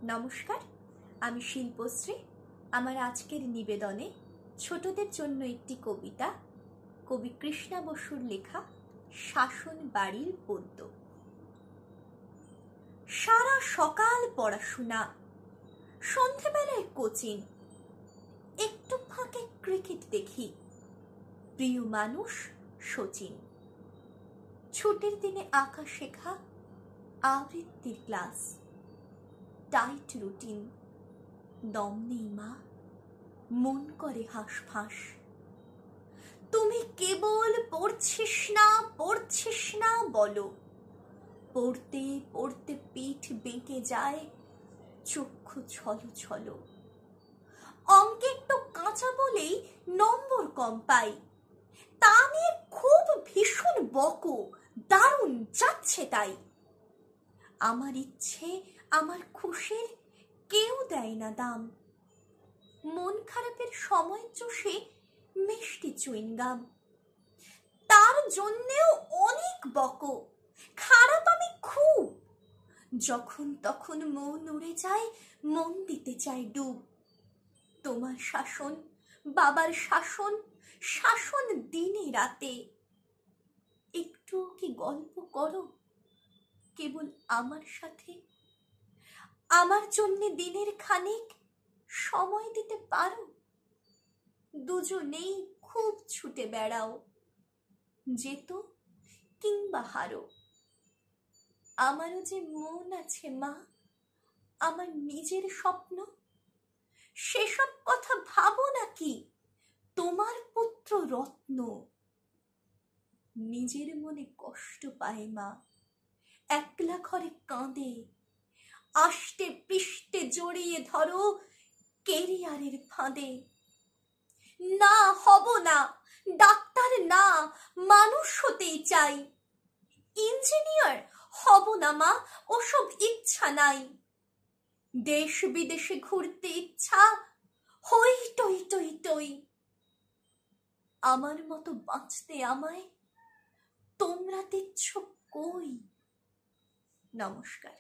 নমস্কার, আমি শিল্পশ্রী। আমার আজকের নিবেদনে ছোটদের জন্য একটি কবিতা, কবি কৃষ্ণা বসুর লেখা শাসন বাড়ির পদ্য। সারা সকাল পড়াশোনা, সন্ধেবেলায় কোচিং, একটু ফাঁকে ক্রিকেট দেখি, প্রিয় মানুষ শচীন। ছুটির দিনে আঁকা শেখা, আবৃত্তির ক্লাস, টাইট রুটিন, দম নেই মা, মন করে হাঁসফাঁস। তুমি কেবল পড়ছিস না বলো, পড়তে পড়তে পিঠ বেঁকে যায়, চক্ষু ছলো ছলো। অঙ্কে একটু কাঁচা বলেই নম্বর কম পাই, তা নিয়ে খুব ভীষণ বকো, দারুণ যাচ্ছে তাই। আমার ইচ্ছে আমার খুশির কেউ দেয় না দাম, মন খারাপের সময় চষে মিষ্টি চুইংগাম। তার জন্যেও অনেক বকো, খারাপ আমি খুব, যখন তখন মন উড়ে যায়, মন দিতে চাই ডুব। তোমার শাসন, বাবার শাসন, শাসন দিনে রাতে, একটু কি গল্প করো কেবল আমার সাথে? আমার জন্য দিনের খানিক সময় দিতে পারো? দুজনেই খুব ছুটে বেড়াও, যেত কিংবা হারো। আমারও যে মন আছে মা, আমার নিজের স্বপ্ন, সেসব কথা ভাবো নাকি তোমার পুত্র রত্ন? নিজের মনে কষ্ট পায় মা, একলা ঘরে কাঁদে, আষ্টে পৃষ্ঠে জড়িয়ে ধরো কেরিয়ারের ফাঁদে। না, হব না ডাক্তার, না মানুষ হতেই চাই, ইঞ্জিনিয়ার হব না মা, ওসব ইচ্ছা নাই। দেশ বিদেশে ঘুরতে ইচ্ছা, হই টই টই টই। আমার মতো বাঁচতে আমায় তোমরা দিচ্ছ কই? নমস্কার।